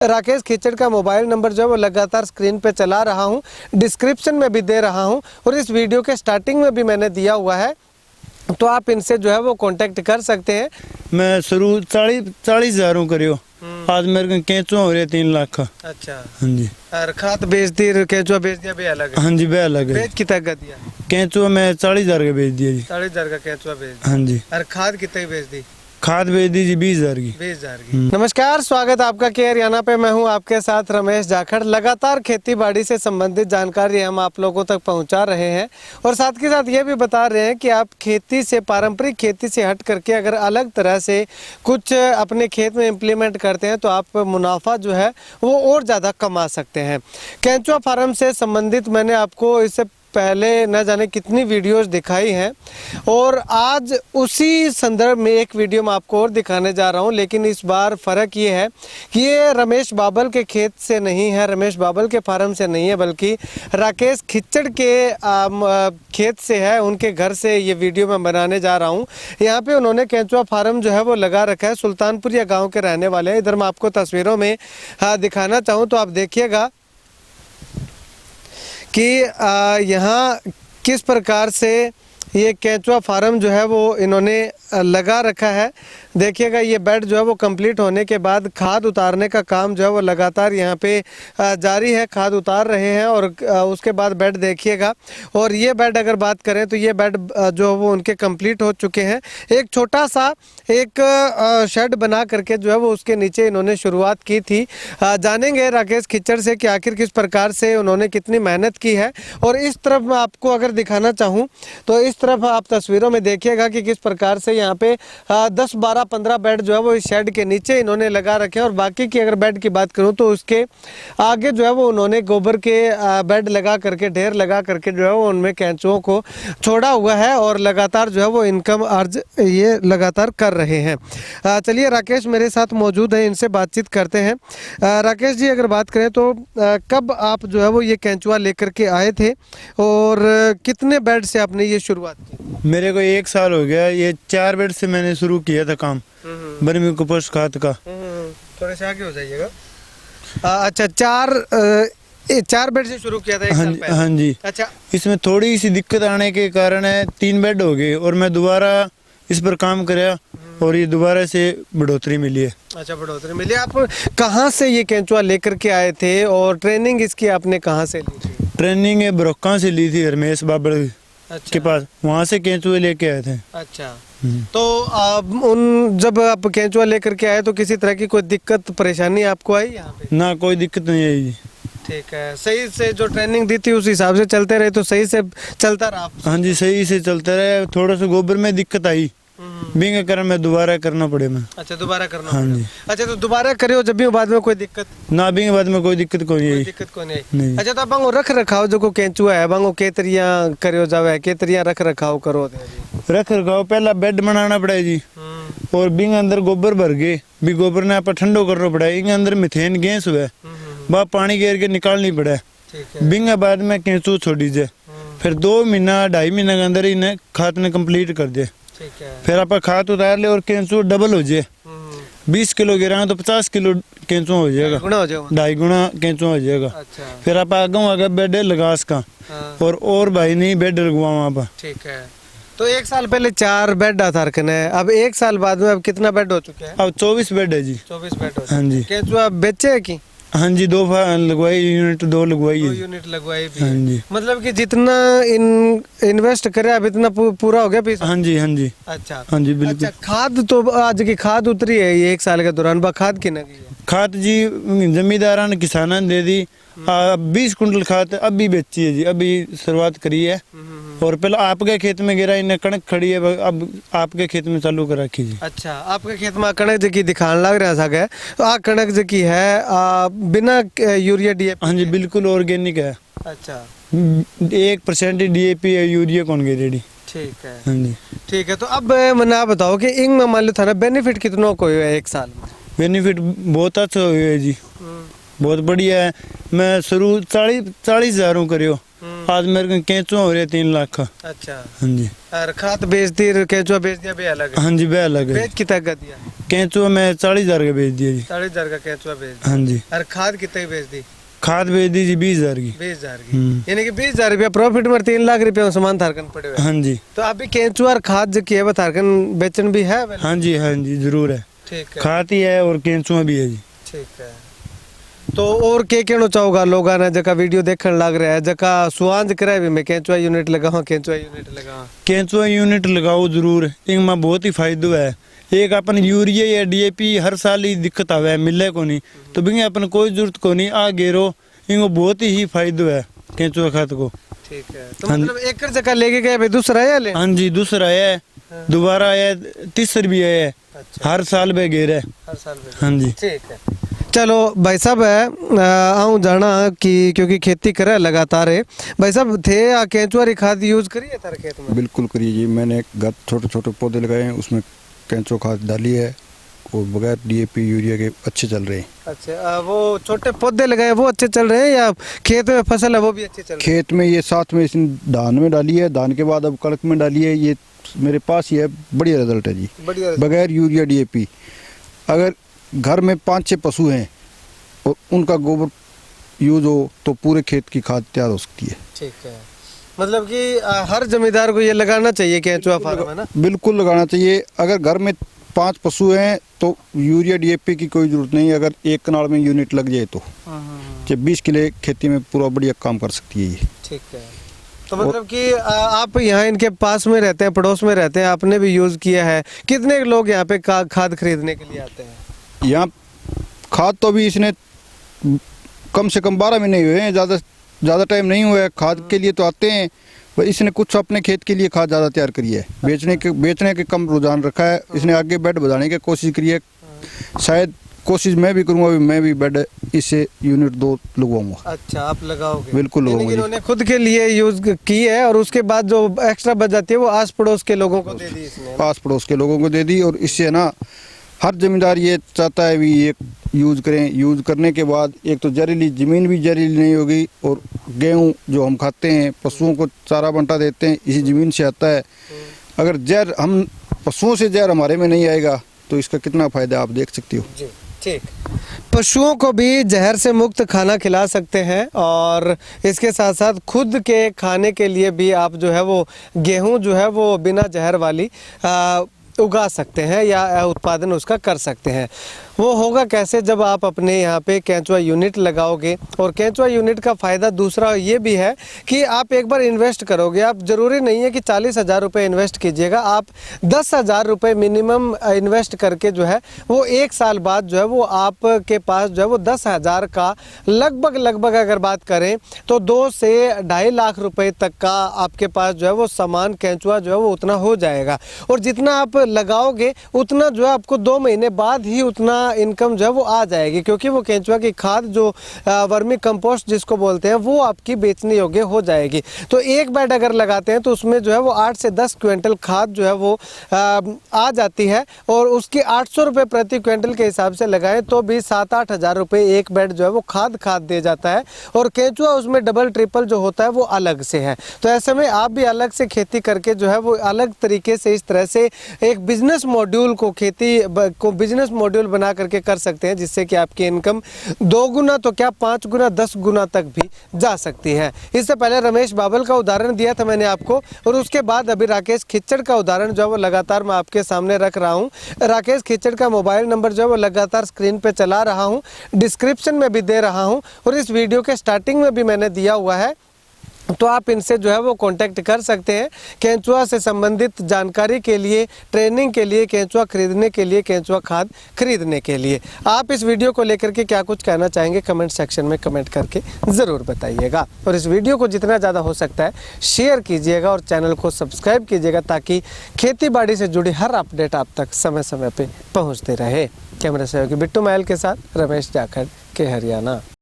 राकेश खिचड़ का mobile number जो है वो लगातार स्क्रीन पे चला रहा हूँ, डिस्क्रिप्शन में भी दे रहा हूँ और इस वीडियो के स्टार्टिंग में भी मैंने दिया हुआ है, तो आप इनसे जो है वो कांटेक्ट कर सकते हैं। मैं शुरू 40,000 करियो, आज मेरे को केंचुआ हो रहे 3 लाख का। अच्छा हाँ जी। और खाद बेच दी, केंचुआ बेच दिया भी अलग है? हाँ जी, बे अलग है। बेच कितना का दिया? केंचुआ मैं 40,000 का बेच दिया जी। 40,000 का केंचुआ बेच दिया। हाँ जी। और खाद कितने की बेच दी? खाद बेच दी जी 20,000 की। 20,000 की। नमस्कार, स्वागत आपका के हरियाणा पे। मैं हूं आपके साथ रमेश जाखड़। लगातार खेती बाड़ी से संबंधित जानकारी हम आप लोगों तक पहुंचा रहे हैं और साथ के साथ ये भी बता रहे हैं कि आप खेती से, पारंपरिक खेती से हट करके अगर अलग तरह से कुछ अपने खेत में इम्प्लीमेंट करते हैं तो आप मुनाफा जो है वो और ज़्यादा कमा सकते हैं। केंचुआ फार्म से संबंधित मैंने आपको इससे पहले न जाने कितनी वीडियोस दिखाई हैं और आज उसी संदर्भ में एक वीडियो मैं आपको और दिखाने जा रहा हूं, लेकिन इस बार फ़र्क ये है कि ये रमेश बाबल के खेत से नहीं है, रमेश बाबल के फार्म से नहीं है, बल्कि राकेश खिचड़ के खेत से है। उनके घर से ये वीडियो मैं बनाने जा रहा हूँ। यहाँ पे उन्होंने केंचुआ फार्म जो है वो लगा रखा है। सुल्तानपुरिया गाँव के रहने वाले हैं। इधर मैं आपको तस्वीरों में दिखाना चाहूँ तो आप देखिएगा कि यहाँ किस प्रकार से ये केंचुआ फार्म जो है वो इन्होंने लगा रखा है। देखिएगा, ये बेड जो है वो कंप्लीट होने के बाद खाद उतारने का काम जो है वो लगातार यहाँ पे जारी है। खाद उतार रहे हैं और उसके बाद बेड देखिएगा। और ये बेड अगर बात करें तो ये बेड जो वो उनके कंप्लीट हो चुके हैं। एक छोटा सा एक शेड बना करके जो है वो उसके नीचे इन्होंने शुरुआत की थी। जानेंगे राकेश खिचड़ से कि आखिर किस प्रकार से उन्होंने कितनी मेहनत की है। और इस तरफ मैं आपको अगर दिखाना चाहूँ तो इस तरफ आप तस्वीरों में देखिएगा कि किस प्रकार से यहाँ पे 10, 12, 15 बेड जो है वो इस शेड के नीचे इन्होंने लगा रखे हैं। और बाकी की अगर बेड की बात करूँ तो उसके आगे जो है वो उन्होंने गोबर के बेड लगा करके, ढेर लगा करके जो है वो उनमें केंचुओं को छोड़ा हुआ है और लगातार जो है वो इनकम अर्ज ये लगातार कर रहे हैं। चलिए, राकेश मेरे साथ मौजूद है, इनसे बातचीत करते हैं। राकेश जी, अगर बात करें तो कब आप जो है वो ये केंचुआ लेकर के आए थे और कितने बेड से आपने ये शुरुआत की? मेरे को 1 साल हो गया। ये 4 बेड से मैंने शुरू किया था काम, वर्मी कंपोस्ट खाद का। थोड़े से आगे हो जाइएगा। अच्छा, 4 बेड से शुरू किया था 1 साल पहले? हाँ जी। अच्छा, इसमें थोड़ी सी दिक्कत आने के कारण है 3 बेड हो गए और मैं दोबारा इस पर काम कराया और ये दोबारा से बढ़ोतरी मिली है। अच्छा, बढ़ोतरी मिली। आप कहाँ से ये केंचुआ लेकर के आए थे और ट्रेनिंग इसकी आपने कहाँ से ली थी? ट्रेनिंग है ब्रोका से ली थी, रमेश बाबल के पास, वहाँ से केंचुए लेके आए थे। अच्छा, तो जब आप केंचुआ लेकर के आए तो किसी तरह की कोई दिक्कत परेशानी आपको आई यहाँ पे? ना, कोई दिक्कत नहीं आई जी। ठीक है, सही से जो ट्रेनिंग दी थी उस हिसाब से चलते रहे तो सही से चलता रहा? हाँ जी, सही से चलता रहे। थोड़ा सा गोबर में दिक्कत आई, बिंग कारण में दोबारा करना पड़े मैं। अच्छा, दोबारा करना? हाँ जी। अच्छा, तो दोबारा करियो जब भी बाद में कोई दिक्कत ना? बिंग बाद में कोई दिक्कत कोई नहीं। दिक्कत कोई नहीं। अच्छा, तो अब रख रखाव जो को केंचुआ है बांगो केतरिया करियो जावे, केतरिया रख रखाव करो? रख रखाव पहला बेड बनाना पड़ा जी और बिंग अंदर गोबर भर गए भी, गोबर ने आप ठंडो करना पड़ा। इंगे अंदर मिथेन गैस हुआ, वह पानी घेर के निकालनी पड़ा। बिंग बाद में केंचू छोड़ी जाए, फिर 2 महीना 2.5 महीना के अंदर इन्हें खाद ने कंप्लीट कर दे। फिर आप खाद उतार ले और केंचू डबल हो जाए। 20 किलो गिरा तो 50 किलो केंचुआ हो जाएगा, 2.5 गुना केंचुआ हो जाएगा। अच्छा। फिर आप आगे बेड लगा इसका और भाई नहीं बेड लगवाओ आप। ठीक है, तो 1 साल पहले 4 बेड था रखने, अब 1 साल बाद में अब कितना बेड हो चुके हैं? अब 24 बेड है जी। 24 बेड हो? हाँ जी। केंचुआ बेचे है की? हाँ जी, 2 लगवाई यूनिट, 2 लगवाई है। 2 यूनिट लगवाई भी? हाँ जी। मतलब कि जितना इन्वेस्ट करे अब इतना पूरा हो गया पैसा? हाँ जी, हाँ जी। अच्छा, हाँ जी, बिल्कुल। अच्छा, खाद तो आज की खाद उतरी है ये 1 साल के दौरान, खाद की ना? खाद जी जमींदारा ने किसाना ने दे दी। 20 कुंटल खाद अभी बेची है जी, अभी शुरुआत करी है। और पहले आपके खेत में गिरा, इन्हें कणक खड़ी है, अब आपके खेत में चालू कर रखी जी। अच्छा, आपके खेत में कणक जकी दिखाने लग रहा है, तो आ कणक जकी है बिना यूरिया डीएपी? हाँ जी, बिल्कुल ऑर्गेनिक है। अच्छा, 1% डीएपी है, यूरिया कौन गे रेडी। ठीक है। हाँ जी, ठीक है, तो अब मैंने आप बताओ कि इंग में मान लो था ना बेनिफिट कितना को है 1 साल में? बेनिफिट बहुत अच्छा हुआ है जी, बहुत बढ़िया है। मैं शुरू 40,000 करियो, आज मेरे को केंचुआ हो रहे 3 लाख का। अच्छा। हाँ जी। और खाद बेच दी, केंचुआ बेच दिया, बे अलग है। हाँ जी, वह अलग है। बेच कितना का दिया? केंचुआ मैं 40,000 का बेच दिया जी। 40,000 का केंचुआ बेच दिया। हाँ जी। और खाद कितने की बेच दी? खाद बेच दी जी 20,000 की। 20,000 की, यानी कि 20,000 रुपया प्रॉफिट में 3 लाख रुपया में सामान थारकन पड़े हुए। हाँ जी। तो अभी केंचुआ और खाद जो किया है थारकन बेचन भी है? हाँ जी, हाँ जी, जरूर है। ठीक है, खाद ही है और केंचुआ भी है जी। ठीक है। तो और के कहना चाहोगा लोगों ने जका वीडियो देखने लग रहा है, जका सुआंज करे भी मैं केंचुआ यूनिट लगाऊं, केंचुआ यूनिट लगाऊं? केंचुआ यूनिट लगाओ जरूर, इनमें बहुत ही फायदो है। एक अपन यूरिया या डीएपी हर साल ही दिक्कत आवे मिले को नहीं, तो बिंगे अपन कोई जरूरत को नहीं, आ गेरो इनको बहुत ही फायदो है केंचुआ खाद को। ठीक है। तो मतलब एकड़ जगह लेके गए भाई, दूसरा है ले? हाँ जी, दूसरा है, दोबारा आया, तीसरा भी है। अच्छा। हर साल बे घेर है। हर साल में? हाँ जी। ठीक है। चलो भाई साहब है आऊँ जाना कि क्योंकि खेती करे लगातार है भाई साहब, थे केंचुआ री खाद यूज करिए तारे खेत में? बिल्कुल करिए जी। मैंने घर छोटे छोटे पौधे लगाए हैं, उसमें केंचुआ खाद डाली है और बगैर डीएपी यूरिया के अच्छे चल रहे हैं। अच्छा, वो छोटे पौधे लगाए वो अच्छे चल रहे हैं या खेत में फसल है वो भी अच्छे चल रहे खेत में ये साथ में इसने धान में डाली है, धान के बाद अब कड़क में डाली है। ये मेरे पास ही है, बढ़िया रिजल्ट है जी, हैं? बढ़िया। बगैर यूरिया डीएपी। अगर घर में 5-6 पशु हैं और उनका गोबर यूज हो तो पूरे खेत की खाद तैयार हो सकती है। ठीक है, मतलब कि हर जमींदार को ये लगाना चाहिए केंचुआ फार्म, है ना? बिल्कुल लगाना चाहिए। अगर घर में 5 पशु हैं तो यूरिया डीएपी की कोई जरूरत नहीं। अगर एक कनाल में यूनिट लग जाए तो 20 किलो खेती में पूरा बढ़िया काम कर सकती है ये। ठीक है। तो मतलब कि आप यहाँ इनके पास में रहते हैं, पड़ोस में रहते हैं, आपने भी यूज किया है। कितने लोग यहाँ पे खाद खरीदने के लिए आते हैं? यहाँ खाद तो अभी इसने कम से कम 12 महीने हुए हैं, ज़्यादा टाइम नहीं हुआ है। खाद के लिए तो आते हैं, पर इसने कुछ अपने खेत के लिए खाद ज़्यादा तैयार करी है। बेचने के कम रुझान रखा है इसने। आगे बेड बढ़ाने की कोशिश करी है, शायद कोशिश मैं भी करूँगा, मैं भी बेड इससे यूनिट 2 लगवाऊंगा। अच्छा, आप लगाओगे? बिल्कुल लगाऊंगा। इन्होंने खुद के लिए यूज की है और उसके बाद जो एक्स्ट्रा बच जाती है वो आस पड़ोस के लोगों को दे दी इसने? आस पड़ोस के लोगों को दे दी। और इससे ना हर जमींदार ये चाहता है भी ये यूज़ करें। यूज़ करने के बाद एक तो जहरीली ज़मीन भी जहरीली नहीं होगी, और गेहूँ जो हम खाते हैं, पशुओं को चारा बंटा देते हैं, इसी ज़मीन से आता है। अगर जहर हम पशुओं से जहर हमारे में नहीं आएगा तो इसका कितना फ़ायदा आप देख सकते हो जी। ठीक, पशुओं को भी जहर से मुक्त खाना खिला सकते हैं और इसके साथ साथ खुद के खाने के लिए भी आप जो है वो गेहूं जो है वो बिना जहर वाली उगा सकते हैं या उत्पादन उसका कर सकते हैं। वो होगा कैसे? जब आप अपने यहाँ पे केंचुआ यूनिट लगाओगे। और केंचुआ यूनिट का फ़ायदा दूसरा ये भी है कि आप एक बार इन्वेस्ट करोगे, आप ज़रूरी नहीं है कि 40,000 रुपये इन्वेस्ट कीजिएगा, आप 10,000 रुपये मिनिमम इन्वेस्ट करके जो है वो 1 साल बाद जो है वो आपके पास जो है वो 10,000 का लगभग अगर बात करें तो 2 से 2.5 लाख रुपए तक का आपके पास जो है वो सामान केंचुआ जो है वो उतना हो जाएगा। और जितना आप लगाओगे उतना जो है आपको 2 महीने बाद ही उतना इनकम जो है वो आ जाएगी, क्योंकि वो केंचुआ की खाद जो वर्मी कंपोस्ट जिसको बोलते हैं वो आपकी बेचने योग्य हो जाएगी। तो एक बेड अगर लगाते हैं तो उसमें जो है वो 8 से 10 क्विंटल खाद जो है वो आ जाती है। और उसकी 800 रुपये प्रति क्विंटल के हिसाब से लगाएं तो भी 7-8 हज़ार रुपये एक बेड जो है वो खाद दे जाता है। और केंचुआ उसमें डबल ट्रिपल जो होता है वो अलग से है। तो ऐसे में आप भी अलग से खेती करके जो है वो अलग तरीके से इस तरह से एक बिजनेस मॉड्यूल को बिजनेस मॉड्यूल बना करके कर सकते हैं, जिससे कि आपकी इनकम 2 गुना तो क्या 5 गुना 10 गुना तक भी जा सकती है। इससे पहले रमेश बाबल का उदाहरण दिया था मैंने आपको, और उसके बाद अभी राकेश खिच्चड़ का उदाहरण जो है वो लगातार मैं आपके सामने रख रहा हूँ। राकेश खिच्चड़ का मोबाइल नंबर जो है वो लगातार स्क्रीन पे चला रहा हूँ, डिस्क्रिप्शन में भी दे रहा हूँ और इस वीडियो के स्टार्टिंग में भी मैंने दिया हुआ है। तो आप इनसे जो है वो कांटेक्ट कर सकते हैं केंचुआ से संबंधित जानकारी के लिए, ट्रेनिंग के लिए, केंचुआ खरीदने के लिए, केंचुआ खाद खरीदने के लिए। आप इस वीडियो को लेकर के क्या कुछ कहना चाहेंगे कमेंट सेक्शन में कमेंट करके ज़रूर बताइएगा। और इस वीडियो को जितना ज़्यादा हो सकता है शेयर कीजिएगा और चैनल को सब्सक्राइब कीजिएगा, ताकि खेती बाड़ी से जुड़ी हर अपडेट आप तक समय समय पर पहुँचते रहे। कैमरा सहयोगी बिट्टू महल के साथ रमेश जाखड़ के हरियाणा।